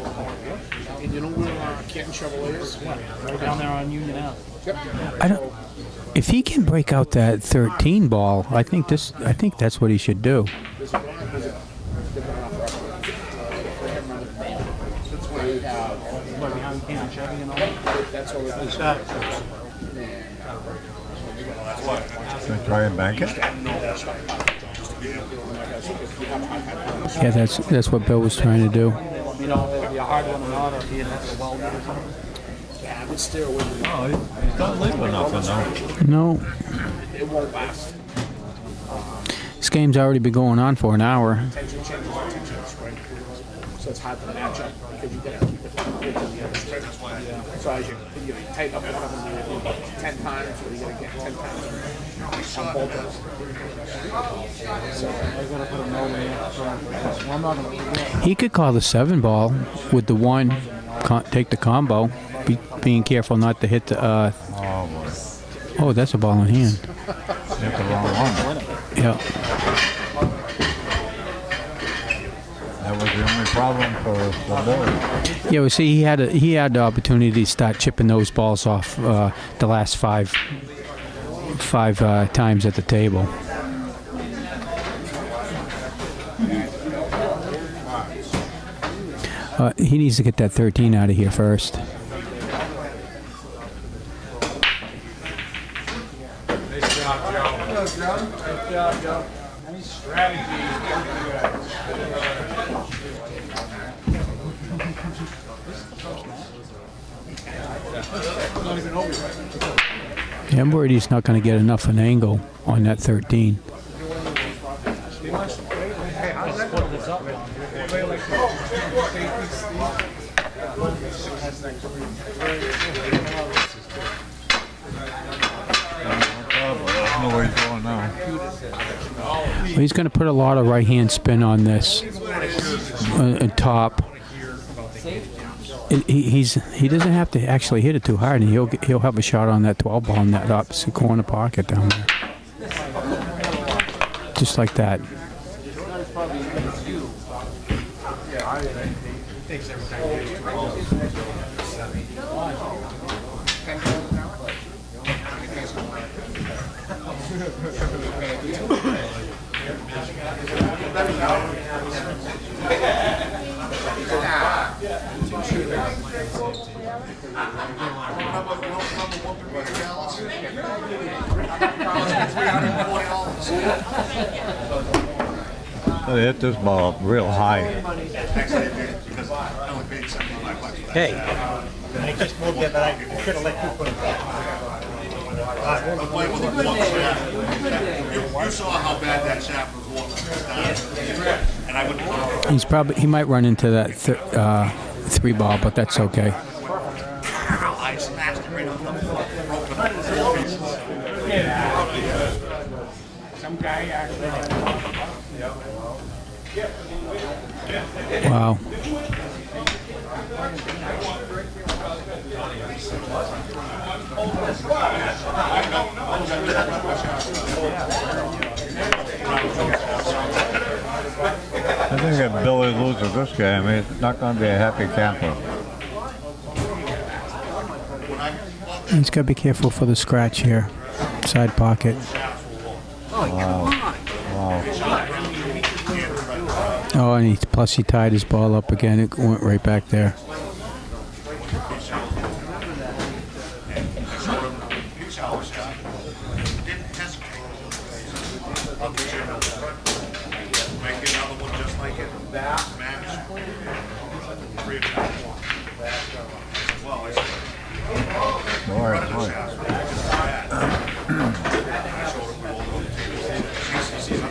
And you know where Canton Chevrolets? Right down there on Union Ave. Yep. I don't. If he can break out that 13 ball, I think that's what he should do. That's what we have. Behind Canton Chevy and all. That's what it is. Should I try and bank it? Yeah, that's what Bill was trying to do. You know, it'd be a hard one or not, or he'd have to weld it or something. Yeah, but still, with Oh, he's not leaving nothing though. No. it won't last. This game's already been going on for an hour. Tension changes the tension of the spring. So it's hard to match up because you gotta keep it from the other spring. So as you tighten up one of them, you 10 times, or you gotta get 10 times on both of them. So I gotta put a note in there. Well, I'm not gonna. He could call the 7 ball with the 1, take the combo, being careful not to hit the. Oh boy. Oh, that's a ball in hand. Hit the wrong one. Yeah. That was the only problem for Bill. Yeah, well, see, he had the opportunity to start chipping those balls off the last five times at the table. He needs to get that 13 out of here first. nice job, Joe. Nice job, Joe. Nice strategy. Yeah, I'm worried he's not going to get enough an angle on that 13. I know where he's going now. Well, he's going to put a lot of right-hand spin on this top. He doesn't have to actually hit it too hard, and he'll have a shot on that 12 ball in that opposite corner pocket down there, just like that. They hit this ball up real high. Hey. I just moved it, but I should have let you put it back. You saw how bad that shaft was walking. And I would. He might run into that 3 ball, but that's okay. I smashed it right on the floor. Some guy actually. Wow. I think if Billy loses this game, he's not going to be a happy camper. He's got to be careful for the scratch here. Side pocket. Wow. Oh, and plus he tied his ball up again. It went right back there.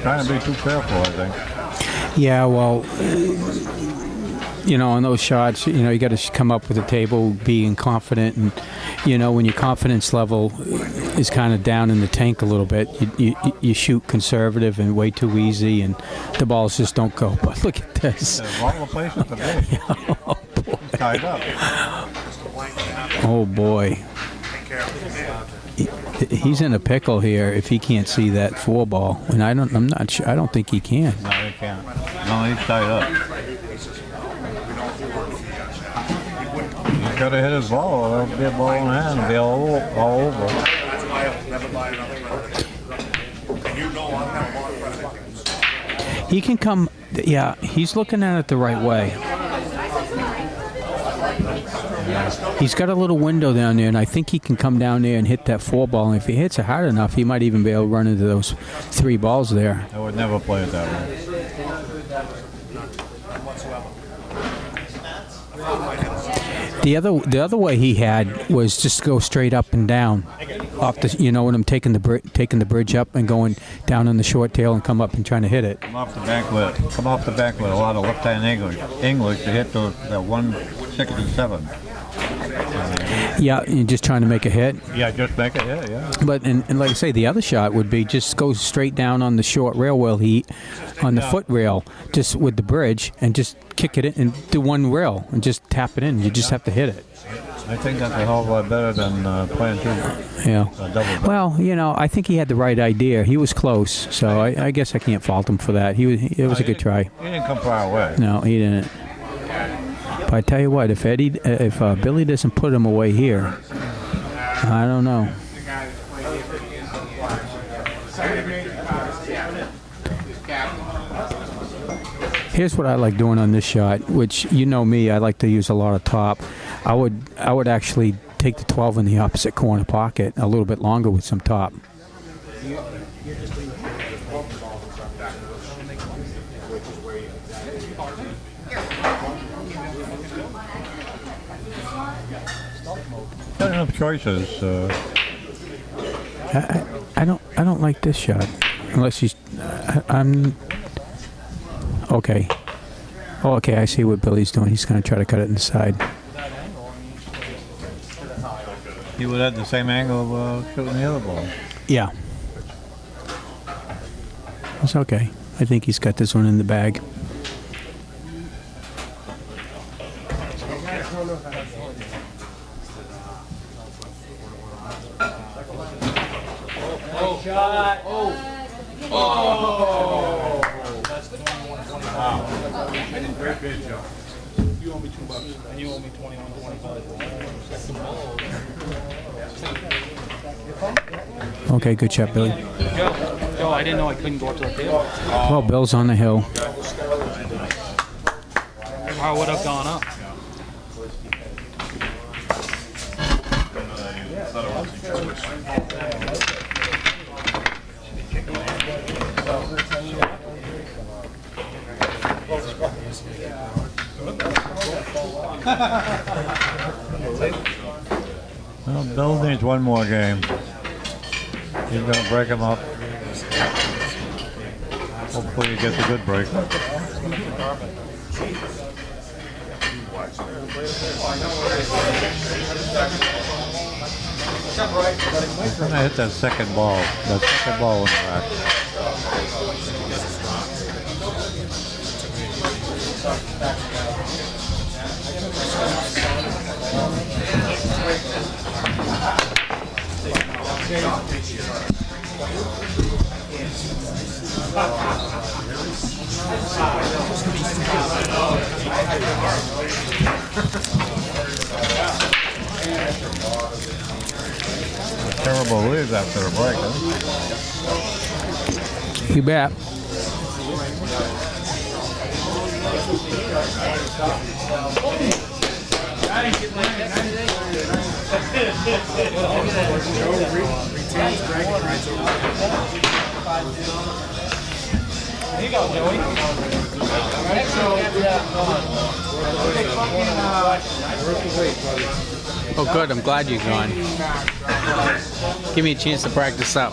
Trying to be too careful, I think. Yeah, well, you know, on those shots, you know, you got to come up with a table, being confident, and you know, when your confidence level is kind of down in the tank a little bit, you shoot conservative and way too easy, and the balls just don't go. But look at this. All the places to be. Oh, boy. tied up. Oh boy. He's in a pickle here if he can't see that 4 ball, and I'm not sure. I don't think he can. No, he can't. No, he's tied up. He's got to hit his ball. It'll be a ball in hand. It'll be all over. He can come. Yeah, he's looking at it the right way. He's got a little window down there, and I think he can come down there and hit that 4 ball. And if he hits it hard enough, he might even be able to run into those 3 balls there. I would never play it that way. The other way he had was just go straight up and down, off the. You know what I'm taking the bridge up and going down on the short tail and come up and trying to hit it. Come off the banklet. Come off the banklet. A lot of left-hand English to hit the 167. Yeah, you're just trying to make a hit. Yeah, just make it. Yeah. But and like I say, the other shot would be just go straight down on the short rail wheel heat, on the foot rail, just with the bridge, and just kick it in and do 1 rail and just tap it in. You just have to hit it. I think that's a hell of a lot better than playing 2. Yeah. Double. Well, I think he had the right idea. He was close, so I guess I can't fault him for that. It was a good try. He didn't come far away. No, he didn't. But I tell you what, if Billy doesn't put him away here, I don't know. Here's what I like doing on this shot, which you know me, I like to use a lot of top. I would actually take the 12 in the opposite corner pocket a little bit longer with some top. Not enough choices. I don't like this shot unless he's. I'm. Okay. Oh, okay. I see what Billy's doing. He's going to try to cut it inside. He would have the same angle of shooting the other ball. Yeah. It's okay. I think he's got this one in the bag. Shot. Oh. That's the 21-25. Very good, Joe. You owe me $2, and you owe me 21-25. Okay, good shot, Billy. Joe, I didn't know I couldn't go up to the table. Well, Bill's on the hill. I would have gone up. Well, Bill needs 1 more game. He's going to break him up. Hopefully he gets a good break. He's going to hit that second ball. That second ball in the rack. Terrible leads after the break, huh? You bet. Here you go, Joey. Oh, good. I'm glad you're gone. Give me a chance to practice up.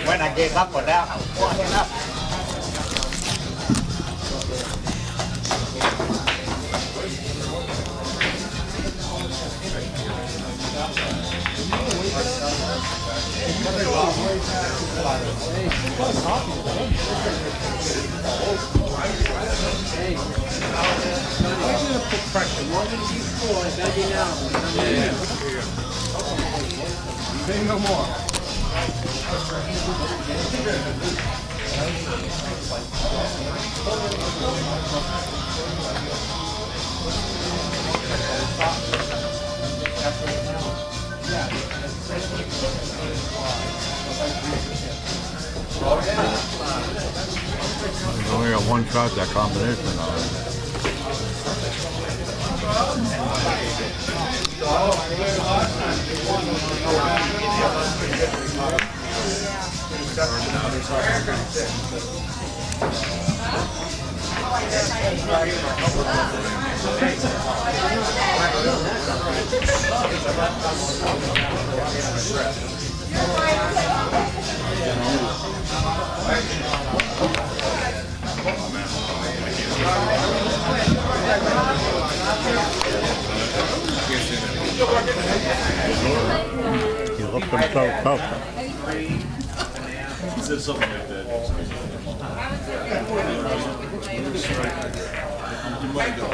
When I gave up on that, I was walking up. Say no more. He's only got one shot, that combination on it. He looked himself tough. He said something like that. You might go.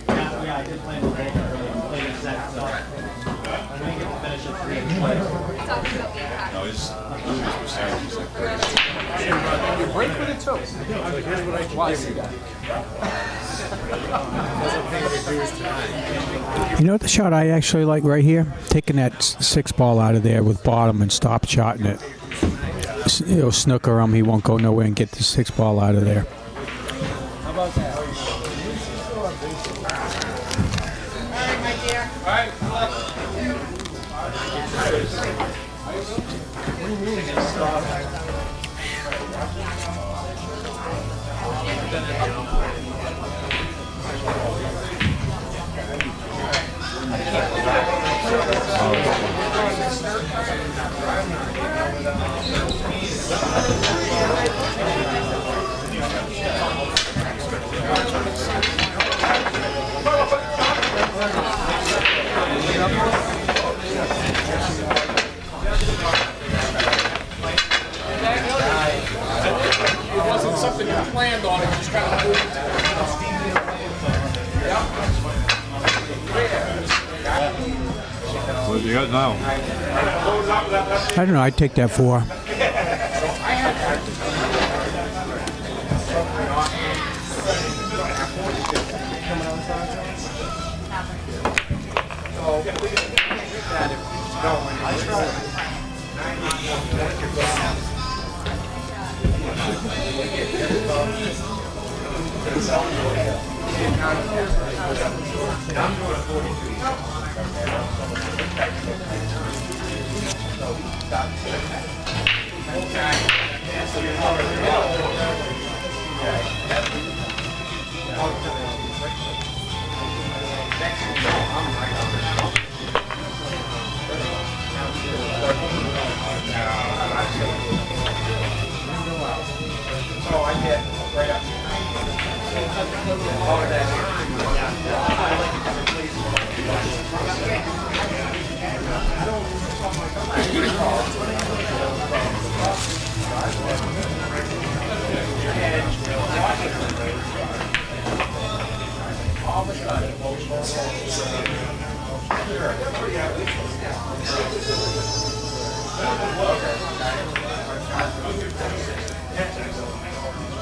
Yeah, I did plan to play against that, so I'm going to get to finish at 3 and play. No, his percentage is like crazy. You break with it too. So here's what I can give you. You know what the shot I actually like right here? Taking that 6 ball out of there with bottom and stop shotting it. It'll snooker him. He won't go nowhere and get the 6 ball out of there. How about that? All right, my dear. All right. What do you mean? It wasn't something you planned on, it just kind of moved. What do you got now? I don't know. I'd take that 4.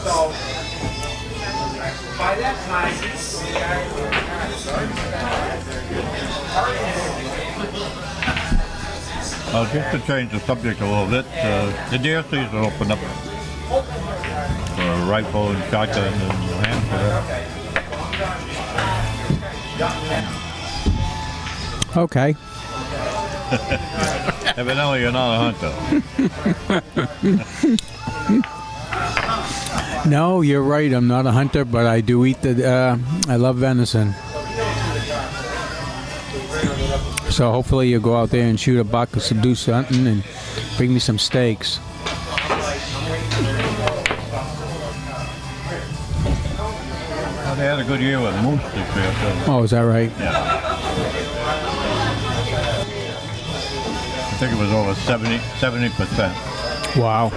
So, by that time, Just to change the subject a little bit, the deer season opened up for rifle and shotgun in New Hampshire. Okay. Evidently, you're not a hunter. No, you're right. I'm not a hunter, but I do eat the. I love venison. So hopefully you'll go out there and shoot a buck or do something and bring me some steaks. Well, they had a good year with moose this year, too. Oh, is that right? Yeah. I think it was over 70%. Wow.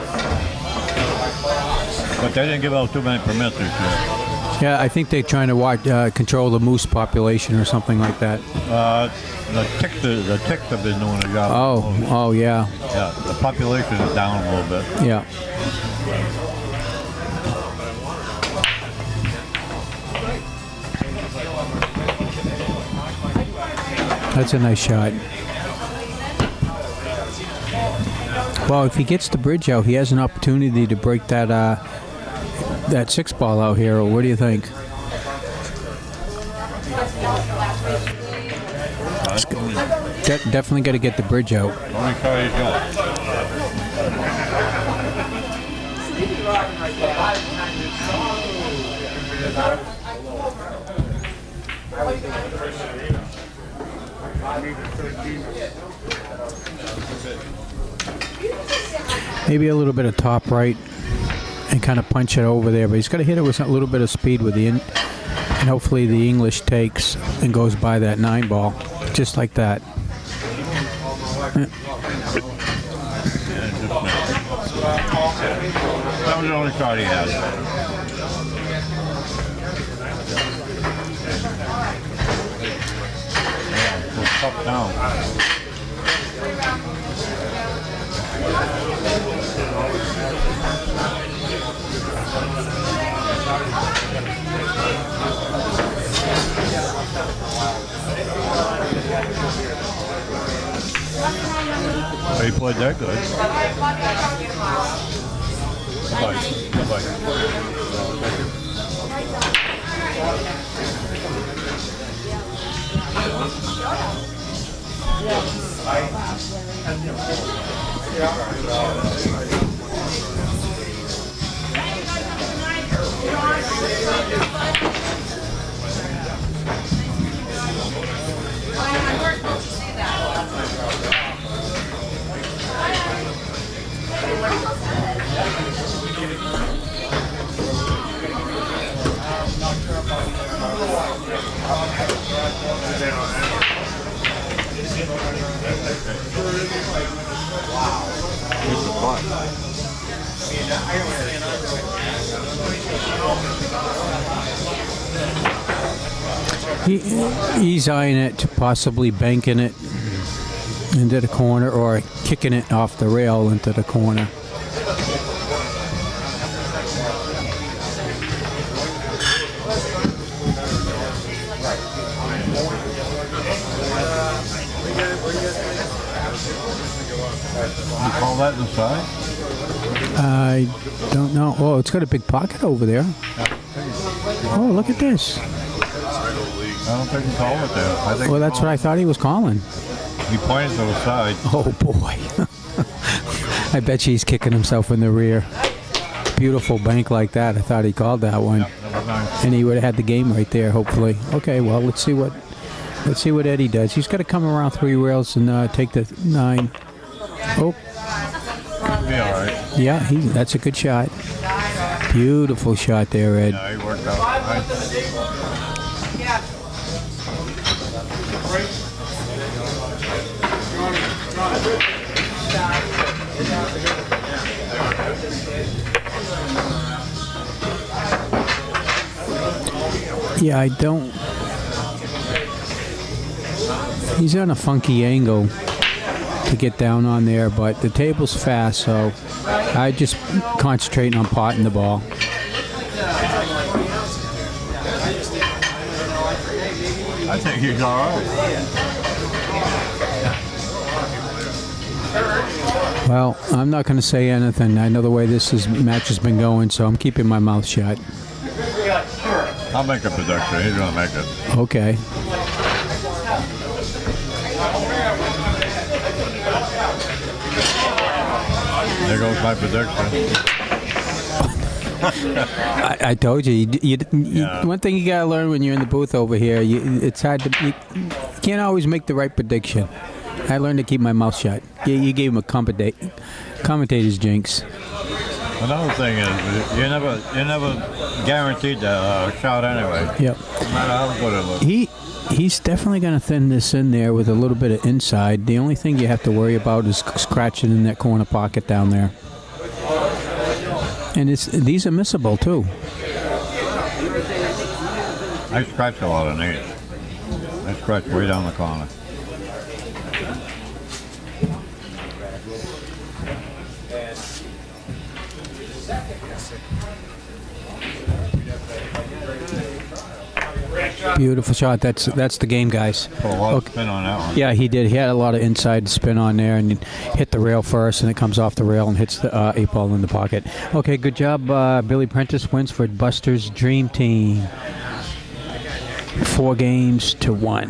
But they didn't give out too many permits this year. Yeah, I think they're trying to control the moose population or something like that. The ticks have been doing a job. Oh, yeah. Yeah, the population is down a little bit. Yeah. That's a nice shot. Well, if he gets the bridge out, he has an opportunity to break that that 6 ball out here. What do you think? Definitely got to get the bridge out. Only try he's going. Maybe a little bit of top right and kind of punch it over there, but he's got to hit it with a little bit of speed with and hopefully the English takes and goes by that 9 ball, just like that. That was the only shot he had. Tough down. He played that good. He's eyeing it to possibly banking it into the corner or kicking it off the rail into the corner. You call that the side? I don't know. Oh, it's got a big pocket over there. Oh, look at this. I don't think he called it there. I think Well, that's what I thought he was calling. he pointed to the side. Oh, boy. I bet you he's kicking himself in the rear. Beautiful bank like that. I thought he called that one. That was nice. And he would have had the game right there, hopefully. Okay, well, let's see what Eddie does. He's got to come around 3 rails and take the 9. Oh. Be all right. Yeah, that's a good shot. Beautiful shot there, Ed. Yeah, he worked out. Nice. Yeah, I don't. He's on a funky angle to get down on there, but the table's fast, so I just concentrating on potting the ball. I think he's all right. Well, I'm not going to say anything. I know the way match has been going, so I'm keeping my mouth shut. I'll make a prediction. He's going to make it. Okay. There goes my prediction. I told you. One thing you got to learn when you're in the booth over here, it's hard to. You can't always make the right prediction. I learned to keep my mouth shut. You gave him a commentator's jinx. Another thing is, you're never guaranteed the shot anyway. Yep. No matter how good it looks. He's definitely going to thin this in there with a little bit of inside. The only thing you have to worry about is scratching in that corner pocket down there. And these are missable too. I scratch a lot of these. I scratch way down the corner. Beautiful shot. That's the game, guys. Put a lot of spin on that one. Yeah, he did. He had a lot of inside spin on there, and hit the rail first, and it comes off the rail and hits the 8 ball in the pocket. Okay, good job. Billy Prentiss wins for Buster's Dream Team. 4 games to 1.